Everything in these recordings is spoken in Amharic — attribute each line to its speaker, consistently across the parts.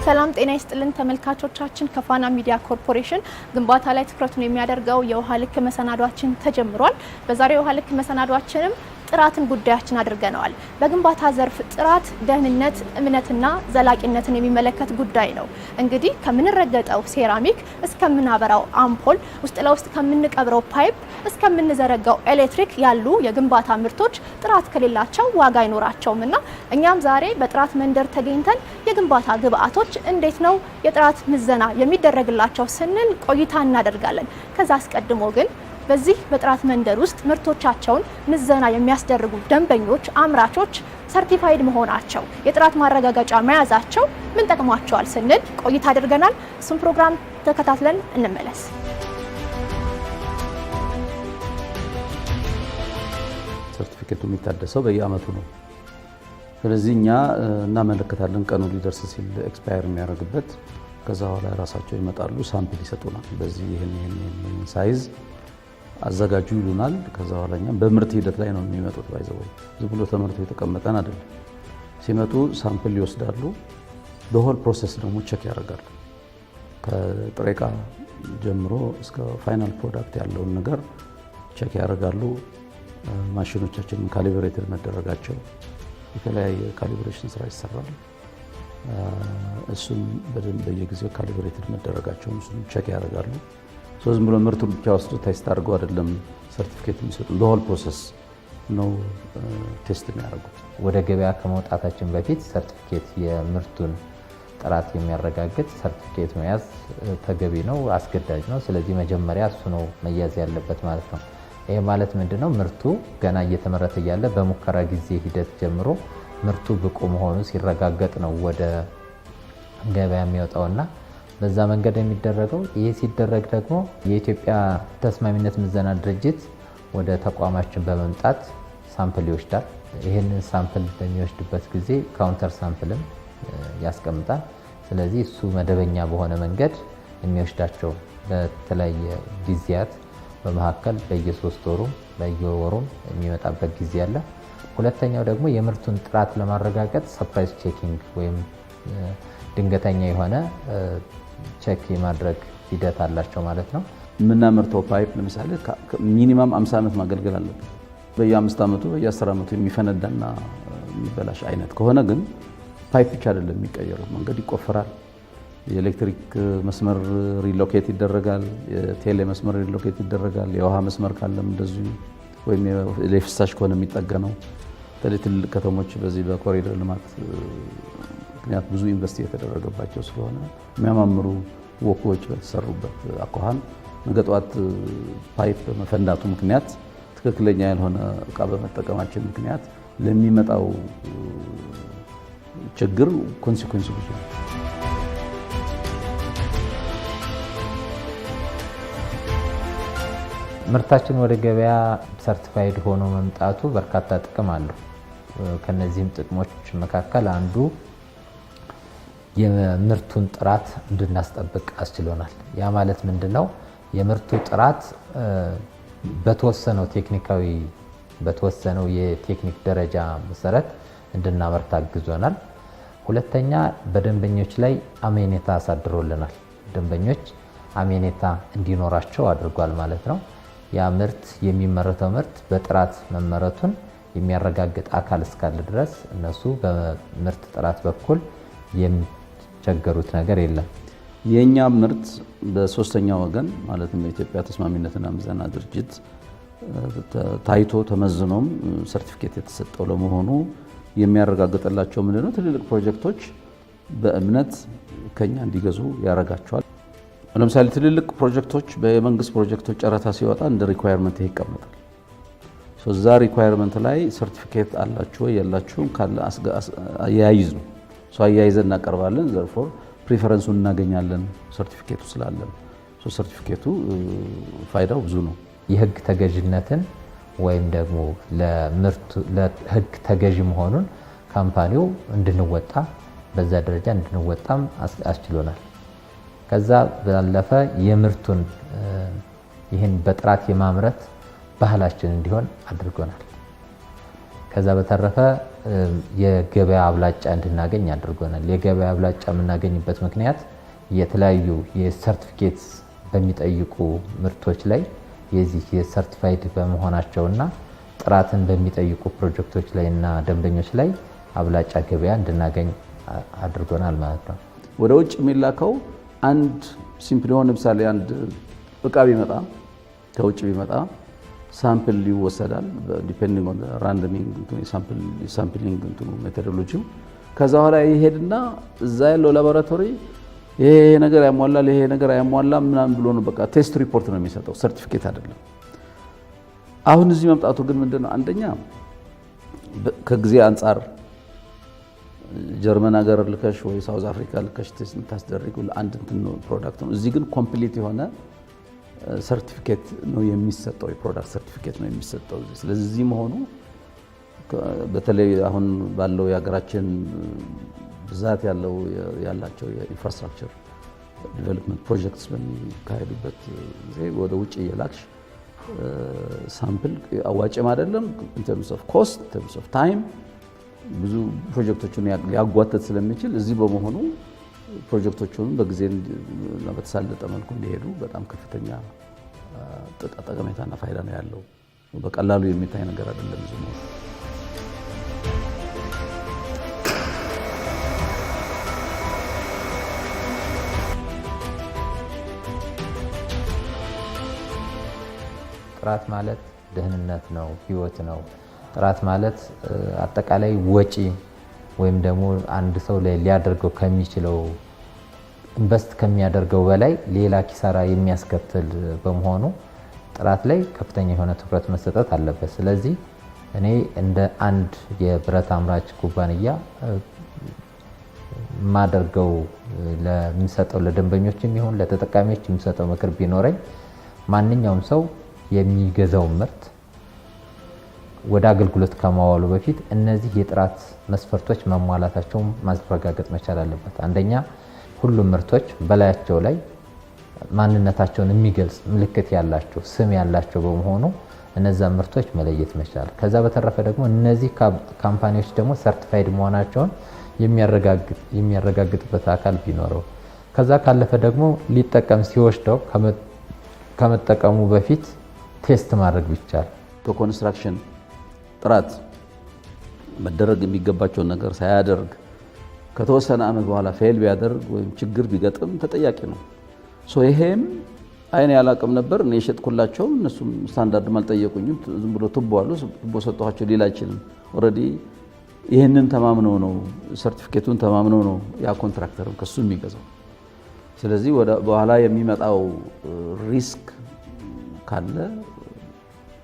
Speaker 1: ሰላም ጤና ይስጥልን ተመልካቾቻችን ከፋና ሚዲያ ኮርፖሬሽን ግንባታ ላይ ትኩረቱን የሚያደርገው የውሃ ልክ መሰናዷችን ተጀምሯል። በዛሬው የውሃ ልክ መሰናዷችንም ጥራትን ጉዳያችን አድርገናል። በግንባታ ዘርፍ ጥራት፣ ደህንነት፣ እምነትና ዘላቂነትን የሚመለከት ጉዳይ ነው። እንግዲህ ከምንረገጠው ሴራሚክ እስከምናበራው አምፖል፣ ውስጥ ለውስጥ ከምንቀብረው ፓይፕ እስከምንዘረጋው ኤሌክትሪክ ያሉ የግንባታ ምርቶች ጥራት ከሌላቸው ዋጋ አይኖራቸውም እና እኛም ዛሬ በጥራት መንደር ተገኝተን የግንባታ ግብአቶች እንዴት ነው የጥራት ምዘና የሚደረግላቸው ስንል ቆይታ እናደርጋለን። ከዛ አስቀድሞ ግን በዚህ በጥራት መንደር ውስጥ ምርቶቻቸውን ምዘና የሚያስደርጉ ደንበኞች፣ አምራቾች ሰርቲፋይድ መሆናቸው፣ የጥራት ማረጋገጫ መያዛቸው ምን ጠቅሟቸዋል ስንል ቆይታ አድርገናል። እሱም ፕሮግራም ተከታትለን እንመለስ።
Speaker 2: ሰርቲፊኬቱ የሚታደሰው በየአመቱ ነው። ስለዚህ እኛ እናመለከታለን ቀኑ ሊደርስ ሲል ኤክስፓየር የሚያደርግበት። ከዛ በኋላ ራሳቸው ይመጣሉ፣ ሳምፕል ይሰጡናል። በዚህ ይሄን ሳይዝ አዘጋጁ ይሉናል። ከዛ በኋላ እኛ በምርት ሂደት ላይ ነው የሚመጡት። ባይዘው ዝም ብሎ ተመርቶ የተቀመጠን አይደለም። ሲመጡ ሳምፕል ይወስዳሉ። በሆል ፕሮሰስ ደግሞ ቼክ ያደርጋሉ። ከጥሬ ዕቃ ጀምሮ እስከ ፋይናል ፕሮዳክት ያለውን ነገር ቼክ ያደርጋሉ። ማሽኖቻችንን ካሊብሬትድ መደረጋቸው፣ የተለያየ ካሊብሬሽን ስራ ይሰራል። እሱም በደንብ በየጊዜው ካሊብሬትድ መደረጋቸውን እሱም ቼክ ያደርጋሉ። ዝም ብሎ ምርቱን ብቻ ወስዶ ቴስት አድርገው አይደለም ሰርቲፊኬት የሚሰጡን። በሆል ፕሮሰስ ነው ቴስት የሚያደርጉት።
Speaker 3: ወደ ገበያ ከመውጣታችን በፊት ሰርቲፊኬት የምርቱን ጥራት የሚያረጋግጥ ሰርቲፊኬት መያዝ ተገቢ ነው፣ አስገዳጅ ነው። ስለዚህ መጀመሪያ እሱ ነው መያዝ ያለበት ማለት ነው። ይሄ ማለት ምንድነው? ምርቱ ገና እየተመረተ እያለ በሙከራ ጊዜ ሂደት ጀምሮ ምርቱ ብቁ መሆኑ ሲረጋገጥ ነው ወደ ገበያ የሚወጣውና በዛ መንገድ የሚደረገው። ይሄ ሲደረግ ደግሞ የኢትዮጵያ ተስማሚነት ምዘና ድርጅት ወደ ተቋማችን በመምጣት ሳምፕል ይወስዳል። ይህንን ሳምፕል በሚወስድበት ጊዜ ካውንተር ሳምፕልም ያስቀምጣል። ስለዚህ እሱ መደበኛ በሆነ መንገድ የሚወስዳቸው በተለያየ ጊዜያት በመካከል በየ3 ወሩ በየወሩም የሚመጣበት ጊዜ አለ። ሁለተኛው ደግሞ የምርቱን ጥራት ለማረጋገጥ ሰርፕራይዝ ቼኪንግ ወይም ድንገተኛ የሆነ ቼክ የማድረግ ሂደት አላቸው ማለት ነው።
Speaker 2: የምናመርተው ፓይፕ ለምሳሌ ሚኒማም 50 ዓመት ማገልገል አለበት። በየ5 ዓመቱ በየ10 ዓመቱ የሚፈነዳና የሚበላሽ አይነት ከሆነ ግን ፓይፕ ብቻ አይደለም የሚቀየረው፣ መንገድ ይቆፈራል፣ የኤሌክትሪክ መስመር ሪሎኬት ይደረጋል፣ የቴሌ መስመር ሪሎኬት ይደረጋል፣ የውሃ መስመር ካለም እንደዚሁ፣ ወይም የፍሳሽ ከሆነ የሚጠገነው። ትልልቅ ከተሞች በዚህ በኮሪደር ልማት ምክንያት ብዙ ኢንቨስት የተደረገባቸው ስለሆነ የሚያማምሩ ወኮች በተሰሩበት አኳኋን ነገ ጠዋት ፓይፕ በመፈንዳቱ ምክንያት ትክክለኛ ያልሆነ እቃ በመጠቀማችን ምክንያት ለሚመጣው ችግር ኮንሲኩዌንስ ብዙ ነው።
Speaker 3: ምርታችን ወደ ገበያ ሰርቲፋይድ ሆኖ መምጣቱ በርካታ ጥቅም አለው። ከነዚህም ጥቅሞች መካከል አንዱ የምርቱን ጥራት እንድናስጠብቅ አስችሎናል። ያ ማለት ምንድነው? የምርቱ ጥራት በተወሰነው የቴክኒክ ደረጃ መሰረት እንድናመርት አግዞናል። ሁለተኛ በደንበኞች ላይ አሜኔታ አሳድሮልናል። ደንበኞች አሜኔታ እንዲኖራቸው አድርጓል ማለት ነው። ያ ምርት የሚመረተው ምርት በጥራት መመረቱን የሚያረጋግጥ አካል እስካለ ድረስ እነሱ በምርት ጥራት በኩል የሚቸገሩት ነገር የለም።
Speaker 2: የኛ ምርት በሶስተኛ ወገን ማለትም የኢትዮጵያ ተስማሚነትና ምዘና ድርጅት ታይቶ ተመዝኖም ሰርቲፊኬት የተሰጠው ለመሆኑ የሚያረጋግጥላቸው ምንድነው? ትልልቅ ፕሮጀክቶች በእምነት ከኛ እንዲገዙ ያረጋቸዋል። ለምሳሌ ትልልቅ ፕሮጀክቶች በመንግስት ፕሮጀክቶች ጨረታ ሲወጣ እንደ ሪኳየርመንት ይቀመጣል። እዛ ሪኳየርመንት ላይ ሰርቲፊኬት አላችሁ ወይ የላችሁም ካለ አያይዝ ነው። አያይዘን እናቀርባለን። ዘርፎር ፕሪፈረንሱን እናገኛለን ሰርቲፊኬቱ ስላለን። ሰርቲፊኬቱ ፋይዳው ብዙ ነው።
Speaker 3: የህግ ተገዥነትን ወይም ደግሞ ለህግ ተገዥ መሆኑን ካምፓኒው እንድንወጣ በዛ ደረጃ እንድንወጣም አስችሎናል። ከዛ ባለፈ የምርቱን ይህን በጥራት የማምረት ባህላችን እንዲሆን አድርጎናል። ከዛ በተረፈ የገበያ አብላጫ እንድናገኝ አድርጎናል። የገበያ አብላጫ የምናገኝበት ምክንያት የተለያዩ የሰርቲፊኬት በሚጠይቁ ምርቶች ላይ የዚህ የሰርቲፋይድ በመሆናቸውና ጥራትን በሚጠይቁ ፕሮጀክቶች ላይ እና ደንበኞች ላይ አብላጫ ገበያ እንድናገኝ አድርጎናል ማለት ነው።
Speaker 2: ወደ ውጭ የሚላከው አንድ ሲምፕል የሆነ ለምሳሌ አንድ እቃ ቢመጣ ከውጭ ቢመጣ ሳምፕል ይወሰዳል። ዲፔንዲንግ ኦን ራንደሚንግ ሳምፕሊንግ ሜቶዶሎጂው ከዛ በኋላ ይሄድና እዛ ያለው ላቦራቶሪ ይሄ ነገር ያሟላል ይሄ ነገር አያሟላም ምናምን ብሎ ነው በቃ ቴስት ሪፖርት ነው የሚሰጠው፣ ሰርቲፊኬት አይደለም። አሁን እዚህ መምጣቱ ግን ምንድነው አንደኛ ከጊዜ አንጻር ጀርመን ሀገር ልከሽ ወይ ሳውዝ አፍሪካ ልከሽ ቴስት የምታስደርጊው ለአንድ እንትን ፕሮዳክት ነው። እዚህ ግን ኮምፕሊት የሆነ ሰርቲፊኬት ነው የሚሰጠው፣ የፕሮዳክት ሰርቲፊኬት ነው የሚሰጠው። ስለዚህ እዚህ መሆኑ በተለይ አሁን ባለው የሀገራችን ብዛት ያላቸው የኢንፍራስትራክቸር ዲቨሎፕመንት ፕሮጀክትስ በሚካሄዱበት ጊዜ ወደ ውጭ እየላክሽ ሳምፕል አዋጭም አይደለም in terms of cost, in terms of time ብዙ ፕሮጀክቶችን ሊያጓተት ስለሚችል እዚህ በመሆኑ ፕሮጀክቶቹን በጊዜ በተሳለጠ መልኩ እንዲሄዱ በጣም ከፍተኛ ጠቀሜታና ፋይዳ ነው ያለው። በቀላሉ የሚታይ ነገር አይደለም። ዝም ብሎ
Speaker 3: ጥራት ማለት ደህንነት ነው፣ ህይወት ነው። ጥራት ማለት አጠቃላይ ወጪ ወይም ደግሞ አንድ ሰው ሊያደርገው ከሚችለው ኢንቨስት ከሚያደርገው በላይ ሌላ ኪሳራ የሚያስከትል በመሆኑ ጥራት ላይ ከፍተኛ የሆነ ትኩረት መሰጠት አለበት። ስለዚህ እኔ እንደ አንድ የብረት አምራች ኩባንያ ማደርገው ለሚሰጠው ለደንበኞችም ይሁን ለተጠቃሚዎች የሚሰጠው ምክር ቢኖረኝ ማንኛውም ሰው የሚገዛው ምርት ወደ አገልግሎት ከማዋሉ በፊት እነዚህ የጥራት መስፈርቶች መሟላታቸውን ማረጋገጥ መቻል አለበት። አንደኛ ሁሉም ምርቶች በላያቸው ላይ ማንነታቸውን የሚገልጽ ምልክት ያላቸው ስም ያላቸው በመሆኑ እነዛ ምርቶች መለየት መቻል። ከዛ በተረፈ ደግሞ እነዚህ ካምፓኒዎች ደግሞ ሰርቲፋይድ መሆናቸውን የሚያረጋግጥበት አካል ቢኖረው፣ ከዛ ካለፈ ደግሞ ሊጠቀም ሲወስደው ከመጠቀሙ በፊት ቴስት ማድረግ ቢቻል
Speaker 2: በኮንስትራክሽን ጥራት መደረግ የሚገባቸውን ነገር ሳያደርግ ከተወሰነ ዓመት በኋላ ፌል ቢያደርግ ወይም ችግር ቢገጥም ተጠያቂ ነው። ይሄም አይኔ ያላቅም ነበር እኔ የሸጥኩላቸው እነሱም ስታንዳርድ አልጠየቁኝም፣ ዝም ብሎ ቱቦ አሉ ቱቦ ሰጥቷቸው ሊል አይችልም። ኦልሬዲ ይህንን ተማምነው ነው ሰርቲፊኬቱን ተማምነው ነው ያ ኮንትራክተር ከሱ የሚገዛው። ስለዚህ በኋላ የሚመጣው ሪስክ ካለ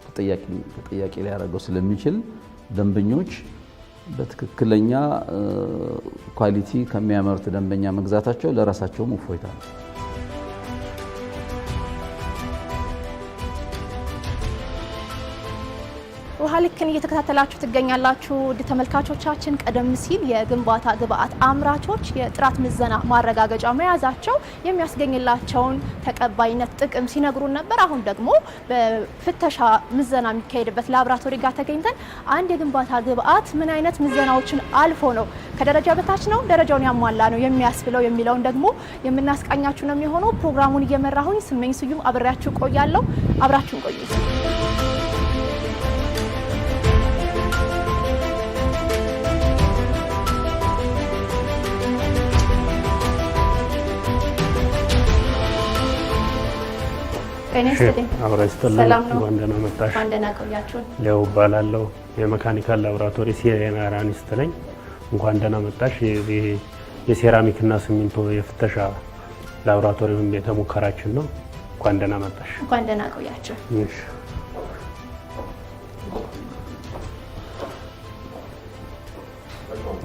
Speaker 2: ተጠያቂ ሊያደርገው ስለሚችል ደንበኞች በትክክለኛ ኳሊቲ ከሚያመርት ደንበኛ መግዛታቸው ለራሳቸውም እፎይታ ነው።
Speaker 1: ውሃ ልክን እየተከታተላችሁ ትገኛላችሁ። ውድ ተመልካቾቻችን፣ ቀደም ሲል የግንባታ ግብአት አምራቾች የጥራት ምዘና ማረጋገጫ መያዛቸው የሚያስገኝላቸውን ተቀባይነት ጥቅም ሲነግሩን ነበር። አሁን ደግሞ በፍተሻ ምዘና የሚካሄድበት ላቦራቶሪ ጋር ተገኝተን አንድ የግንባታ ግብአት ምን አይነት ምዘናዎችን አልፎ ነው ከደረጃ በታች ነው ደረጃውን ያሟላ ነው የሚያስብለው የሚለውን ደግሞ የምናስቃኛችሁ ነው የሚሆነው። ፕሮግራሙን እየመራሁኝ ስመኝ ስዩም አብሬያችሁ ቆያለሁ። አብራችሁን ቆዩ።
Speaker 4: ደህና መጣሽ። ሌው እባላለሁ። የሜካኒካል ላቦራቶሪ ሴራሚስት ነኝ። እንኳን ደህና መጣሽ። የሴራሚክ እና ሲሚንቶ የፍተሻ ላቦራቶሪ ቤተ ሙከራችን ነው። እንኳን ደህና መጣሽ።
Speaker 1: እንኳን ደህና ቆያችሁ።
Speaker 4: እሺ፣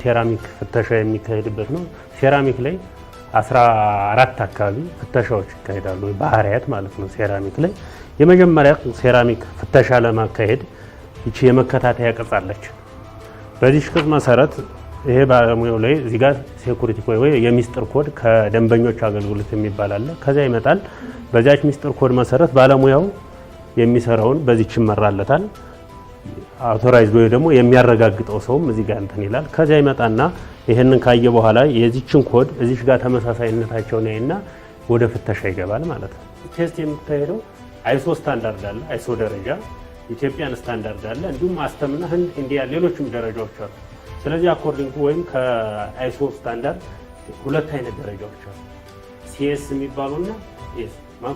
Speaker 4: ሴራሚክ ፍተሻ የሚካሄድበት ነው። ሴራሚክ ላይ 14 አካባቢ ፍተሻዎች ይካሄዳሉ፣ ባህሪያት ማለት ነው። ሴራሚክ ላይ የመጀመሪያ ሴራሚክ ፍተሻ ለማካሄድ እቺ የመከታተያ ቅጽ አለች። በዚህ ቅጽ መሰረት ይሄ ባለሙያው ላይ እዚህ ጋር ሴኩሪቲ ኮድ ወይ የሚስጥር ኮድ ከደንበኞች አገልግሎት የሚባል አለ። ከዛ ይመጣል። በዚያች ሚስጥር ኮድ መሰረት ባለሙያው የሚሰራውን በዚች ይመራለታል። አውቶራይዝድ ወይ ደግሞ የሚያረጋግጠው ሰውም እዚህ ጋር እንትን ይላል። ከዚያ ይመጣና ይሄንን ካየ በኋላ የዚችን ኮድ እዚች ጋር ተመሳሳይነታቸውን ያይና ወደ ፍተሻ ይገባል ማለት ነው። ቴስት የምታሄደው አይሶ ስታንዳርድ አለ፣ አይሶ ደረጃ፣ ኢትዮጵያን ስታንዳርድ አለ፣ እንዲሁም አስተምና ህንድ፣ ኢንዲያ ሌሎችም ደረጃዎች አሉ። ስለዚህ አኮርዲንግ ወይም ከአይሶ ስታንዳርድ ሁለት አይነት ደረጃዎች አሉ። ሲኤስ የሚባሉና ኤስ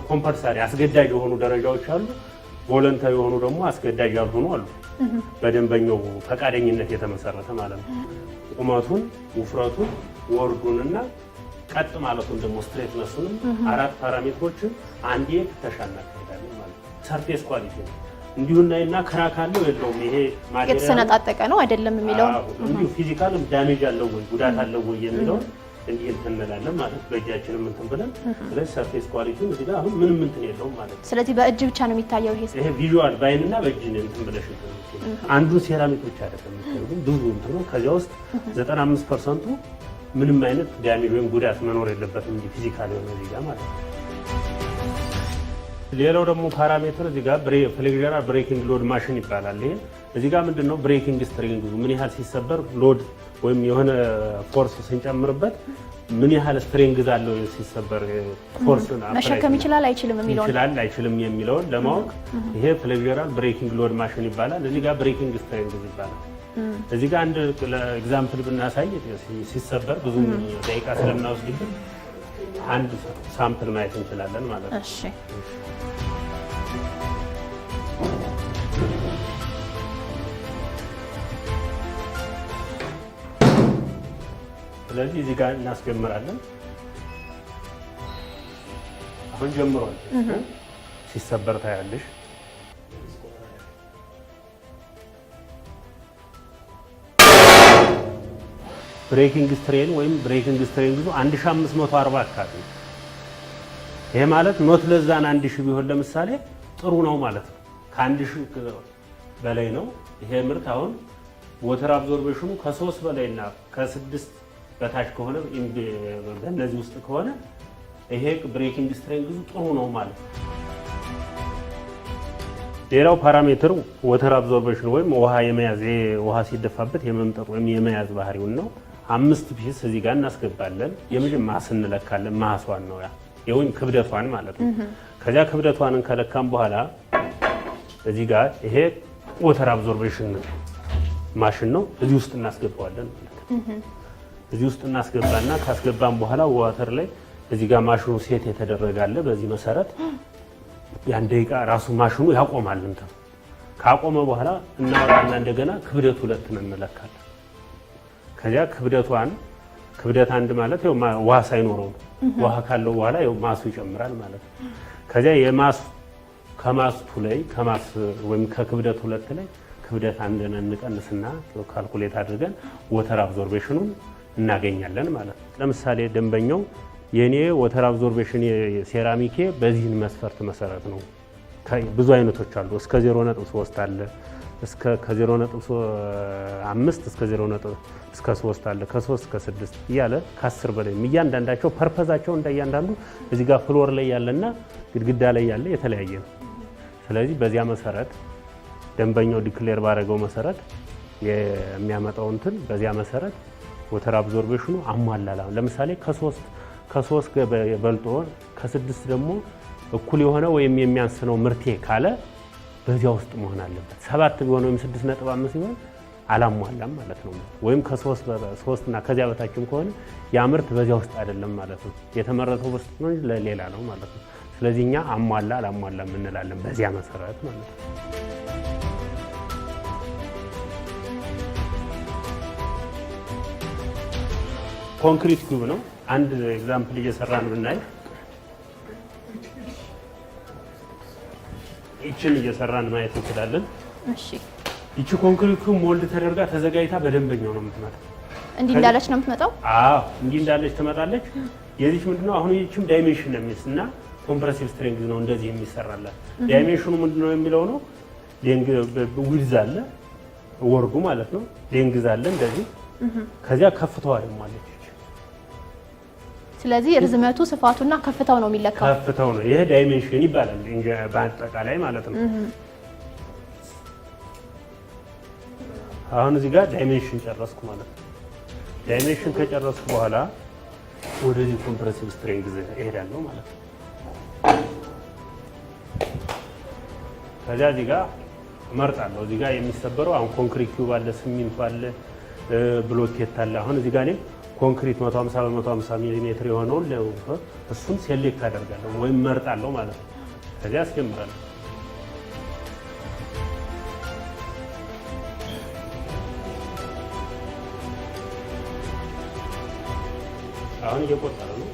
Speaker 4: ኮምፐልሳሪ አስገዳጅ የሆኑ ደረጃዎች አሉ። ቮለንታሪ የሆኑ ደግሞ አስገዳጅ ያልሆኑ አሉ። በደንበኛው ፈቃደኝነት የተመሰረተ ማለት ነው። ቁመቱን፣ ውፍረቱን፣ ወርዱንና ቀጥ ማለቱን ደግሞ ስትሬትነሱንም 4 ፓራሜትሮችን አንዴ ፍተሻ እናካሄዳለን ማለት ነው። ሰርፌስ ኳሊቲ ነው። እንዲሁና ክራክ አለው የለውም፣ ይሄ ማቴሪያል
Speaker 1: የተሰነጣጠቀ ነው አይደለም የሚለው
Speaker 4: እንዲሁ ፊዚካል ዳሜጅ አለው ወይ ጉዳት አለው ወይ የሚለው እንዲህ እንላለን ማለት በእጃችንም እንትን ብለን። ስለዚህ ሰርፌስ ኳሊቲውን እዚህ ጋር አሁን ምንም እንትን የለውም ማለት ነው።
Speaker 1: ስለዚህ በእጅ ብቻ ነው የሚታየው ይሄ
Speaker 4: ቪዥዋል ባይንና በእጅ እንትን ብለሽ አንዱ ሴራሚክ ብቻ አይደለም የሚታየው፣ ግን ብዙ እንትን ነው። ከዚያ ውስጥ 95% ምንም አይነት ዳሜጅ ወይም ጉዳት መኖር የለበትም እንጂ ፊዚካል የሆነ እዚህ ጋር ማለት ነው። ሌላው ደግሞ ፓራሜትር እዚህ ጋር ፍሌክዠራል ብሬኪንግ ሎድ ማሽን ይባላል። ይሄ እዚህ ጋር ምንድነው ብሬኪንግ ስትሪንግ ምን ያህል ሲሰበር ሎድ ወይም የሆነ ፎርስ ስንጨምርበት ምን ያህል ስትሪንግዝ አለው ሲሰበር ፎርስ
Speaker 1: መሸከም ይችላል አይችልም
Speaker 4: የሚለውን ለማወቅ ይሄ ፍሌክዠራል ብሬኪንግ ሎድ ማሽን ይባላል። እዚህ ጋር ብሬኪንግ ስትሪንግዝ ይባላል። እዚህ ጋር አንድ ኤግዛምፕል ብናሳይ ሲሰበር ብዙ ደቂቃ ስለምናወስድብን አንድ ሳምፕል ማየት እንችላለን ማለት ነው።
Speaker 1: እሺ
Speaker 4: ስለዚህ እዚህ ጋር እናስጀምራለን። አሁን ጀምሯል። ሲሰበር ታያለሽ። ብሬኪንግ ስትሬን ወይም ብሬኪንግ ስትሬን ብዙ 1540 አካባቢ። ይሄ ማለት ኖት ለዛን 1000 ቢሆን ለምሳሌ ጥሩ ነው ማለት ነው። ከ1000 በላይ ነው ይሄ ምርት። አሁን ወተር አብዞርቤሽኑ ከ3 በላይና ከ6 በታች ከሆነ በእነዚህ ውስጥ ከሆነ ይሄ ብሬኪንግ ስትሬንግዙ ጥሩ ነው ማለት ነው። ሌላው ፓራሜትር ወተር አብዞርቤሽን ወይም ውሃ የመያዝ ውሃ ሲደፋበት የመምጠጥ ወይም የመያዝ ባህሪውን ነው። 5 ፒስ እዚህ ጋር እናስገባለን። የመጀመሪያ ማስ እንለካለን። ማስዋን ነው ያ ወይም ክብደቷን ማለት ነው። ከዚያ ክብደቷን ከለካም በኋላ እዚህ ጋር ይሄ ወተር አብዞርቤሽን ማሽን ነው። እዚህ ውስጥ እናስገባዋለን ማለት ነው። እዚህ ውስጥ እናስገባና ካስገባን በኋላ ዋተር ላይ እዚህ ጋር ማሽኑ ሴት የተደረጋለ። በዚህ መሰረት ያን ደቂቃ ራሱ ማሽኑ ያቆማል። እንትን ካቆመ በኋላ እናወጣና እንደገና ክብደት 2 እንለካለን። ከዚያ ክብደት 1 ማለት ያው ውሃ ሳይኖረው ውሃ ካለው በኋላ ያው ማሱ ይጨምራል ማለት ነው። ከዚያ ከማሱ ላይ ወይም ከክብደት 2 ላይ ክብደት 1 እንቀንስና ካልኩሌት አድርገን ወተር አብዞርቤሽኑን እናገኛለን ማለት ነው። ለምሳሌ ደንበኛው የኔ ወተር አብዞርቤሽን ሴራሚኬ በዚህን መስፈርት መሰረት ነው። ብዙ አይነቶች አሉ። እስከ 0.3 አለ፣ እስከ 0.5 እስከ 0 እስከ 3 አለ፣ ከ3 እስከ 6 እያለ ከ10 በላይ እያንዳንዳቸው ፐርፐዛቸው እንደያንዳንዱ እዚህ ጋር ፍሎር ላይ ያለና ግድግዳ ላይ ያለ የተለያየ ነው። ስለዚህ በዚያ መሰረት ደንበኛው ዲክሌር ባደረገው መሰረት የሚያመጣው እንትን በዚያ መሰረት ወተር አብዞርቤሽኑ አሟላላ። ለምሳሌ ከ3 በልጦ ከ6 ደግሞ እኩል የሆነ ወይም የሚያንስ ነው ምርቴ ካለ በዚያ ውስጥ መሆን አለበት። 7 ቢሆን ወይም 6.5 ቢሆን አላሟላም ማለት ነው። ወይም ከ3 እና ከዚያ በታችም ከሆነ ያ ምርት በዚያ ውስጥ አይደለም ማለት ነው። የተመረተው ውስጥ ነው እንጂ ለሌላ ነው ማለት ነው። ስለዚህ እኛ አሟላ አላሟላም እንላለን በዚያ መሰረት ማለት ነው። ኮንክሪት ኪዩብ ነው። አንድ ኤግዛምፕል እየሰራን ብናይ ይችን እየሰራን ማየት እንችላለን።
Speaker 1: እሺ
Speaker 4: ይቺ ኮንክሪት ኪዩብ ሞልድ ተደርጋ ተዘጋጅታ በደንበኛው ነው የምትመጣው።
Speaker 1: እንዲህ እንዳለች ነው የምትመጣው?
Speaker 4: አዎ እንዲህ እንዳለች ትመጣለች። የዚች ምንድነው አሁን ይቺም ዳይሜንሽን ነው የሚስና ኮምፕሬሲቭ ስትሬንግዝ ነው እንደዚህ የሚሰራላት። ዳይሜንሽኑ ምንድነው የሚለው ነው ዊድዝ አለ ወርዱ ማለት ነው። ሌንግዝ አለ እንደዚህ። ከዚያ ከፍታዋ ደግሞ አለች።
Speaker 1: ስለዚህ ርዝመቱ ስፋቱና ከፍታው ነው የሚለካው።
Speaker 4: ከፍታው ነው ይሄ ዳይሜንሽን ይባላል በአጠቃላይ ማለት ነው። አሁን እዚህ ጋር ዳይሜንሽን ጨረስኩ ማለት ነው። ዳይሜንሽን ከጨረስኩ በኋላ ወደዚህ ኮምፕሬሲቭ ስትሬንግዝ እሄዳለሁ ማለት ነው። ከዚያ እዚህ ጋር እመርጣለሁ። እዚህ ጋር የሚሰበረው አሁን ኮንክሪት ኪዩብ አለ፣ ሲሚንቶ አለ፣ ብሎኬት አለ። አሁን እዚህ ጋር እኔ ኮንክሪት 150 በ150 ሚሊ ሜትር የሆነውን እሱን ሴሌክት አደርጋለሁ ወይም እመርጣለሁ ማለት ነው። ከዚያ አስጀምራለሁ። አሁን እየቆጠረ ነው።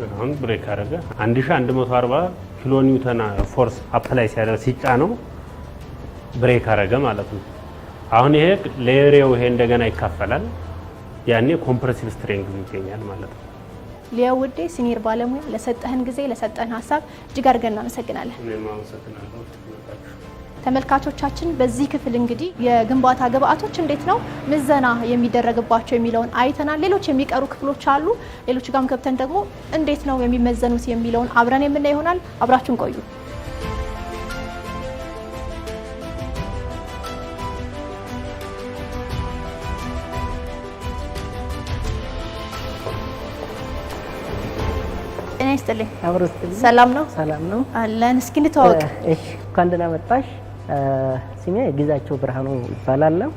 Speaker 4: አሁን ብሬክ አደረገ። 1140 ኪሎ ኒውተን ፎርስ አፕላይ ሲያደርግ ሲጫነው ብሬክ አደረገ ማለት ነው። አሁን ይሄ ለኤሪያው ይሄ እንደገና ይካፈላል። ያኔ ኮምፕሬሲቭ ስትሬንግዝ ይገኛል ማለት ነው።
Speaker 1: ሊያ ውዴ ሲኒየር ባለሙያ ለሰጠህን ጊዜ ለሰጠህን ሀሳብ እጅግ አድርገን እናመሰግናለን።
Speaker 4: እኔም አመሰግናለሁ።
Speaker 1: ተመልካቾቻችን በዚህ ክፍል እንግዲህ የግንባታ ግብአቶች እንዴት ነው ምዘና የሚደረግባቸው የሚለውን አይተናል። ሌሎች የሚቀሩ ክፍሎች አሉ። ሌሎች ጋርም ገብተን ደግሞ እንዴት ነው የሚመዘኑት የሚለውን አብረን የምናይ ይሆናል። አብራችሁን ቆዩ። ጤና ይስጥልኝ። ሰላም ነው?
Speaker 5: ሰላም ነው
Speaker 1: አለን። እስኪ እንተዋወቅ።
Speaker 5: እሺ፣ እንኳን ደህና መጣሽ። ስሜ ግዛቸው ብርሃኑ ይባላለሁ።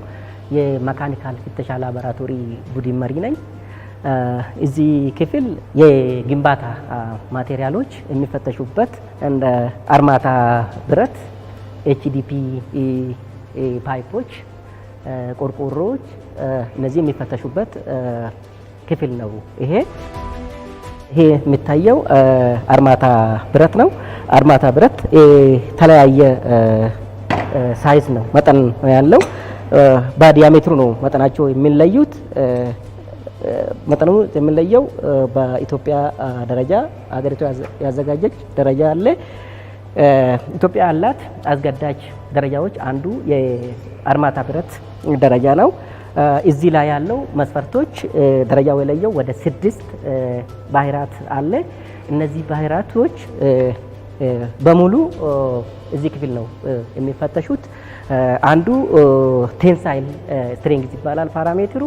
Speaker 5: የመካኒካል ፍተሻ ላቦራቶሪ ቡድን መሪ ነኝ። እዚህ ክፍል የግንባታ ማቴሪያሎች የሚፈተሹበት እንደ አርማታ ብረት፣ ኤችዲፒ ፓይፖች፣ ቆርቆሮዎች እነዚህ የሚፈተሹበት ክፍል ነው። ይሄ የሚታየው አርማታ ብረት ነው። አርማታ ብረት የተለያየ ሳይዝ ነው፣ መጠን ነው ያለው። በዲያሜትሩ ነው መጠናቸው የሚለዩት። መጠኑ የሚለየው በኢትዮጵያ ደረጃ ሀገሪቱ ያዘጋጀች ደረጃ አለ። ኢትዮጵያ ያላት አስገዳጅ ደረጃዎች አንዱ የአርማታ ብረት ደረጃ ነው። እዚህ ላይ ያለው መስፈርቶች ደረጃው የለየው ወደ 6 ባህሪያት አለ። እነዚህ ባህሪያቶች በሙሉ እዚህ ክፍል ነው የሚፈተሹት። አንዱ ቴንሳይል ስትሬንግዝ ይባላል ፓራሜትሩ።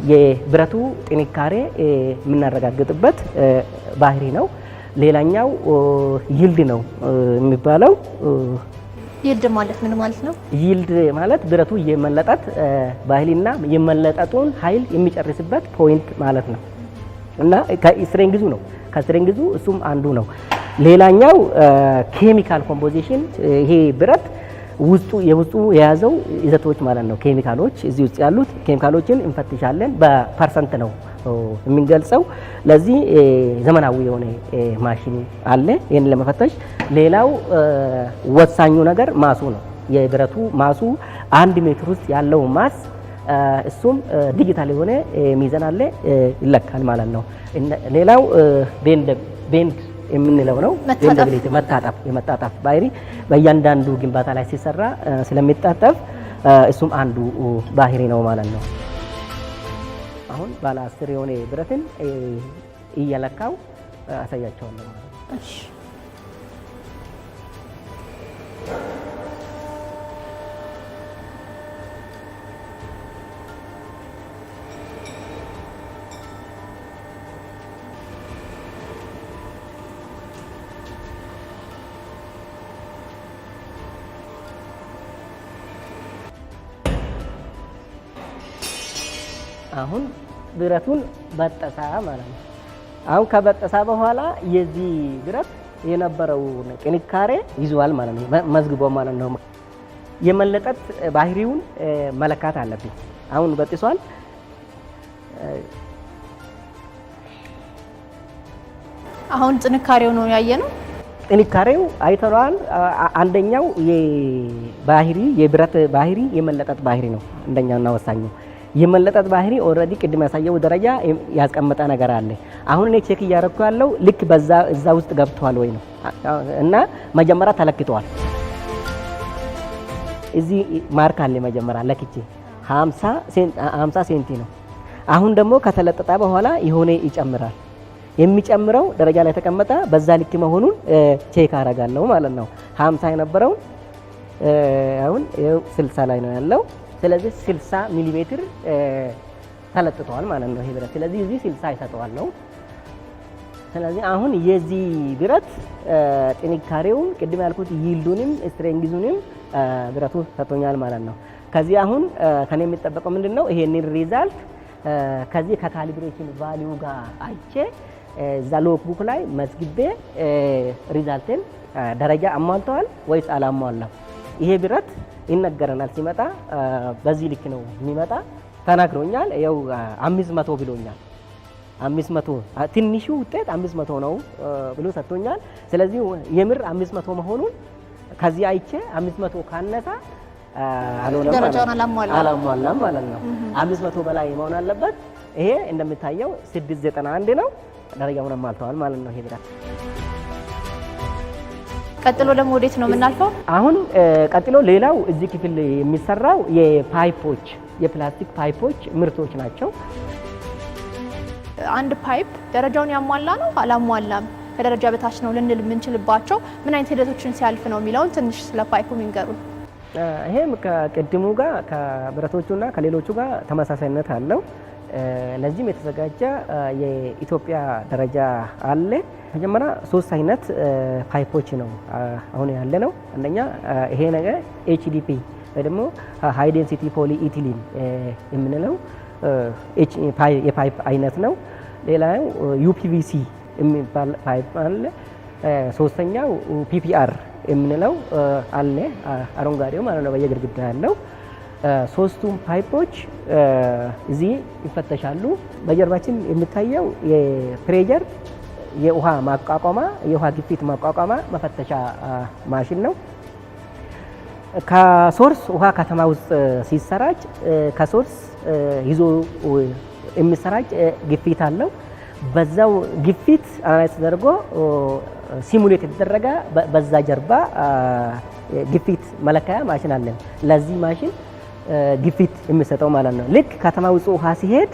Speaker 5: የብረቱ ጥንካሬ የምናረጋግጥበት ባህሪ ነው። ሌላኛው ይልድ ነው የሚባለው።
Speaker 1: ይልድ ማለት ምን ማለት ነው?
Speaker 5: ይልድ ማለት ብረቱ የመለጠጥ ባህልና የመለጠጡን ኃይል የሚጨርስበት ፖይንት ማለት ነው እና ከስትሬንግዙ ነው። ከስትሬንግዙ እሱም አንዱ ነው። ሌላኛው ኬሚካል ኮምፖዚሽን፣ ይሄ ብረት የውስጡ የያዘው ይዘቶች ማለት ነው። ኬሚካሎች እዚህ ውስጥ ያሉት ኬሚካሎችን እንፈትሻለን። በፐርሰንት ነው የምንገልጸው። ለዚህ ዘመናዊ የሆነ ማሽን አለ ይህን ለመፈተሽ። ሌላው ወሳኙ ነገር ማሱ ነው። የብረቱ ማሱ 1 ሜትር ውስጥ ያለው ማስ እሱም ዲጂታል የሆነ ሚዛን አለ ይለካል ማለት ነው። ሌላው ቤንድ የምንለው ነው። የመጣጣፍ ባህሪ በእያንዳንዱ ግንባታ ላይ ሲሰራ ስለሚጣጠፍ እሱም አንዱ ባህሪ ነው ማለት ነው። አሁን ባለ 10 የሆነ ብረትን እየለካው አሳያቸዋለሁ ማለት ነው።
Speaker 1: እሺ
Speaker 5: አሁን ብረቱን በጠሳ ማለት ነው። አሁን ከበጠሳ በኋላ የዚህ ብረት የነበረውን ጥንካሬ ይዟል ማለት ነው፣ መዝግቦ ማለት ነው። የመለጠጥ ባህሪውን መለካት አለብኝ። አሁን በጥሷል።
Speaker 1: አሁን ጥንካሬው ነው ያየነው።
Speaker 5: ጥንካሬው አይተናል። አንደኛው የብረት ባህሪ የመለጠጥ ባህሪ ነው። አንደኛውና ወሳኙ የመለጠጥ ባህሪ ኦልሬዲ ቅድም ያሳየው ደረጃ ያስቀመጠ ነገር አለ። አሁን እኔ ቼክ እያደረኩ ያለው ልክ እዛ ውስጥ ገብቷል ወይ ነው እና መጀመሪያ ተለክቷል። እዚህ ማርክ አለ መጀመሪያ ለክቼ 50 ሴንቲ ነው። አሁን ደግሞ ከተለጠጠ በኋላ የሆነ ይጨምራል። የሚጨምረው ደረጃ ላይ ተቀመጠ በዛ ልክ መሆኑን ቼክ አደርጋለሁ ማለት ነው። 50 የነበረው አሁን 60 ላይ ነው ያለው። ስለዚህ 60 ሚሊ ሜትር ተለጥቷል ማለት ነው ይሄ ብረት። ስለዚህ እዚህ 60 ይሰጠዋል ነው። ስለዚህ አሁን የዚህ ብረት ጥንካሬውን ቅድም ያልኩት ይልዱንም ስትሬንግዙንም ብረቱ ሰጥቶኛል ማለት ነው። ከዚህ አሁን ከኔ የሚጠበቀው ምንድነው? ይሄንን ሪዛልት ከዚህ ከካሊብሬሽን ቫልዩ ጋር አይቼ እዛ ሎክ ቡክ ላይ መዝግቤ ሪዛልትን ደረጃ አሟልተዋል ወይስ አላሟላም? ይሄ ብረት ይነገረናል ሲመጣ በዚህ ልክ ነው የሚመጣ ተናግሮኛል። ያው 500 ብሎኛል። 500 ትንሹ ውጤት 500 ነው ብሎ ሰጥቶኛል። ስለዚህ የምር 500 መሆኑን ከዚህ አይቼ 500 ካነሳ
Speaker 1: ደረጃውን
Speaker 5: አላሟላም ማለት ነው። 500 በላይ መሆን አለበት። ይሄ እንደምታየው 691 ነው። ደረጃውን አሟልተዋል ማለት ነው ይሄ ብረት።
Speaker 1: ቀጥሎ ደግሞ ወዴት ነው የምናልፈው?
Speaker 5: አሁን ቀጥሎ ሌላው እዚህ ክፍል የሚሰራው የፓይፖች የፕላስቲክ ፓይፖች ምርቶች ናቸው።
Speaker 1: አንድ ፓይፕ ደረጃውን ያሟላ ነው አላሟላም፣ ከደረጃ በታች ነው ልንል የምንችልባቸው ምን አይነት ሂደቶችን ሲያልፍ ነው የሚለውን ትንሽ ስለ ፓይፑ ይንገሩን።
Speaker 5: ይሄም ከቅድሙ ጋር ከብረቶቹና ከሌሎቹ ጋር ተመሳሳይነት አለው። ለዚህም የተዘጋጀ የኢትዮጵያ ደረጃ አለ። መጀመሪያ 3 አይነት ፓይፖች ነው አሁን ያለ ነው። አንደኛ ይሄ ነገር HDP ወይ ደግሞ ሃይ ዴንሲቲ ፖሊ ኢቲሊን የምንለው የፓይፕ አይነት ነው። ሌላው UPVC የሚባል ፓይፕ አለ። ሶስተኛው PPR የምንለው አለ፣ አረንጓዴው ማለት ነው በየግድግዳ ያለው። ሶስቱም ፓይፖች እዚህ ይፈተሻሉ። በጀርባችን የሚታየው የፕሬጀር የውሃ ማቋቋማ የውሃ ግፊት ማቋቋማ መፈተሻ ማሽን ነው። ከሶርስ ውሃ ከተማ ውስጥ ሲሰራጭ ከሶርስ ይዞ የሚሰራጭ ግፊት አለው። በዛው ግፊት አናላይዝ ተደርጎ ሲሙሌት የተደረገ በዛ ጀርባ ግፊት መለካያ ማሽን አለን። ለዚህ ማሽን ግፊት የሚሰጠው ማለት ነው። ልክ ከተማ ውስጥ ውሃ ሲሄድ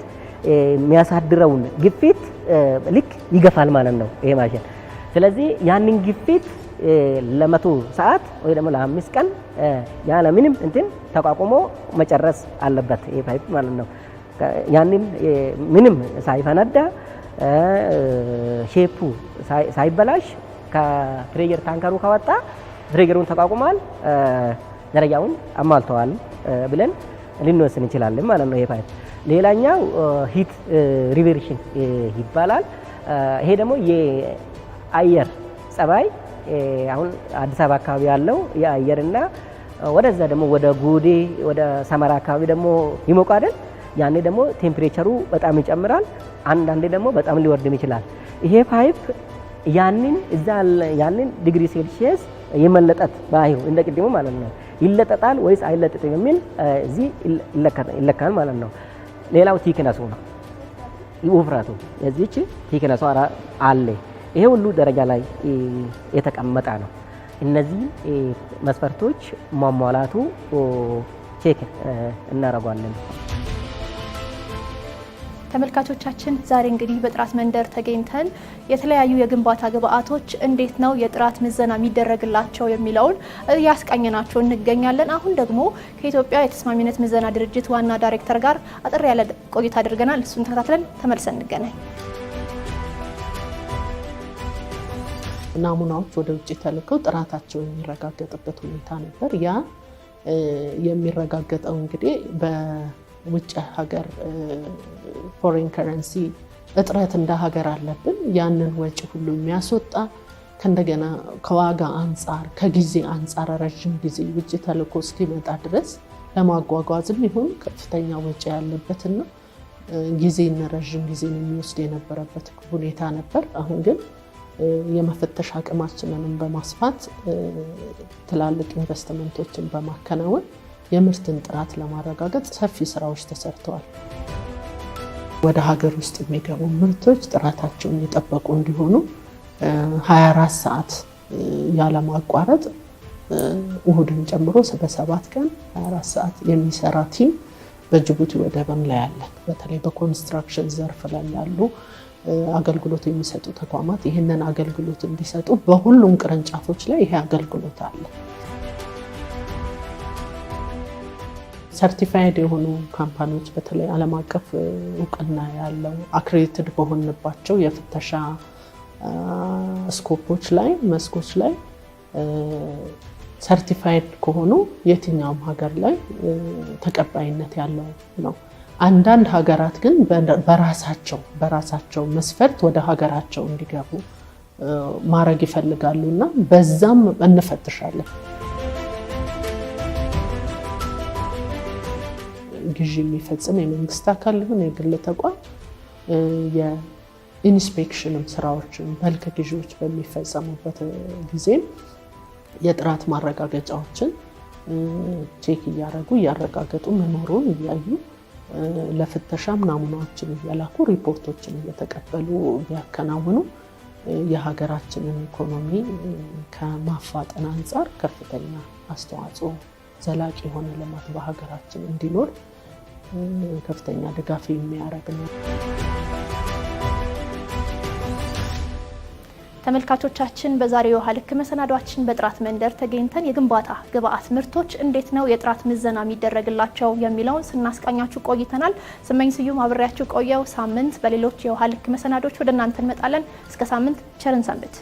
Speaker 5: የሚያሳድረውን ግፊት ልክ ይገፋል ማለት ነው ይሄ ማሽን። ስለዚህ ያንን ግፊት ለ100 ሰዓት ወይ ደግሞ ለ5 ቀን ያለ ምንም እንትን ተቋቁሞ መጨረስ አለበት ይሄ ፓይፕ ማለት ነው። ያንን ምንም ሳይፈነዳ ሼፑ ሳይበላሽ ከፕሬጀር ታንከሩ ከወጣ ፕሬጀሩን ተቋቁሟል፣ ደረጃውን አሟልተዋል ብለን ልንወስን እንችላለን ማለት ነው ይሄ ፓይፕ። ሌላኛው ሂት ሪቨርሽን ይባላል። ይሄ ደግሞ የአየር ጸባይ አሁን አዲስ አበባ አካባቢ ያለው የአየርና ወደዛ ደግሞ ወደ ጎዴ ወደ ሰመራ አካባቢ ደግሞ ይሞቃል። ያኔ ደግሞ ቴምፕሬቸሩ በጣም ይጨምራል፣ አንዳንዴ ደግሞ በጣም ሊወርድም ይችላል። ይሄ ፓይፕ ያንን ዲግሪ ሴልሺየስ የመለጠጥ ባህሪው እንደ ቅድሙ ማለት ነው ይለጠጣል ወይስ አይለጠጥም የሚል እዚህ ይለካል ማለት ነው። ሌላው ቲክነሱ ነው ውፍረቱ፣ የዚህች ቲክነሱ አለ። ይሄ ሁሉ ደረጃ ላይ የተቀመጠ ነው። እነዚህ መስፈርቶች ማሟላቱ ቼክ እናደርጋለን።
Speaker 1: ተመልካቾቻችን ዛሬ እንግዲህ በጥራት መንደር ተገኝተን የተለያዩ የግንባታ ግብአቶች እንዴት ነው የጥራት ምዘና የሚደረግላቸው የሚለውን ያስቃኘናቸው እንገኛለን። አሁን ደግሞ ከኢትዮጵያ የተስማሚነት ምዘና ድርጅት ዋና ዳይሬክተር ጋር አጥር ያለ ቆይታ አድርገናል። እሱን ተከታትለን ተመልሰን እንገናኝ።
Speaker 6: ናሙናዎች ወደ ውጭ ተልከው ጥራታቸው የሚረጋገጥበት ሁኔታ ነበር። ያ የሚረጋገጠው እንግዲህ በውጭ ሀገር ፎሬን ከረንሲ እጥረት እንደ ሀገር አለብን። ያንን ወጪ ሁሉ የሚያስወጣ ከእንደገና ከዋጋ አንጻር ከጊዜ አንጻር ረጅም ጊዜ ውጭ ተልኮ እስኪመጣ ድረስ ለማጓጓዝም ይሁን ከፍተኛ ወጪ ያለበትና ጊዜና ረጅም ጊዜ የሚወስድ የነበረበት ሁኔታ ነበር። አሁን ግን የመፈተሽ አቅማችንን በማስፋት ትላልቅ ኢንቨስትመንቶችን በማከናወን የምርትን ጥራት ለማረጋገጥ ሰፊ ስራዎች ተሰርተዋል። ወደ ሀገር ውስጥ የሚገቡ ምርቶች ጥራታቸውን የጠበቁ እንዲሆኑ 24 ሰዓት ያለማቋረጥ እሁድን ጨምሮ በ7 ቀን 24 ሰዓት የሚሰራ ቲም በጅቡቲ ወደብም ላይ አለን። በተለይ በኮንስትራክሽን ዘርፍ ላይ ያሉ አገልግሎት የሚሰጡ ተቋማት ይህንን አገልግሎት እንዲሰጡ በሁሉም ቅርንጫፎች ላይ ይሄ አገልግሎት አለ። ሰርቲፋይድ የሆኑ ካምፓኒዎች በተለይ ዓለም አቀፍ እውቅና ያለው አክሬዲትድ በሆንባቸው የፍተሻ ስኮፖች ላይ መስኮች ላይ ሰርቲፋይድ ከሆኑ የትኛውም ሀገር ላይ ተቀባይነት ያለው ነው። አንዳንድ ሀገራት ግን በራሳቸው መስፈርት ወደ ሀገራቸው እንዲገቡ ማድረግ ይፈልጋሉ እና በዛም እንፈትሻለን። ግዢ የሚፈጽም የመንግስት አካል ይሁን የግል ተቋም የኢንስፔክሽንም ስራዎችን በልክ ግዢዎች በሚፈጸሙበት ጊዜም የጥራት ማረጋገጫዎችን ቼክ እያረጋገጡ መኖሩን እያዩ ለፍተሻም ናሙናዎችን እየላኩ ሪፖርቶችን እየተቀበሉ ቢያከናውኑ የሀገራችንን ኢኮኖሚ ከማፋጠን አንጻር ከፍተኛ አስተዋጽኦ ዘላቂ የሆነ ልማት በሀገራችን እንዲኖር ከፍተኛ ድጋፍ የሚያደርግ ነው።
Speaker 1: ተመልካቾቻችን በዛሬው የውሃ ልክ መሰናዷችን በጥራት መንደር ተገኝተን የግንባታ ግብአት ምርቶች እንዴት ነው የጥራት ምዘና የሚደረግላቸው የሚለውን ስናስቃኛችሁ ቆይተናል። ስመኝ ስዩም አብሬያችሁ ቆየው። ሳምንት በሌሎች የውሃ ልክ መሰናዶች ወደ እናንተ እንመጣለን። እስከ ሳምንት ቸርን ሰንብት።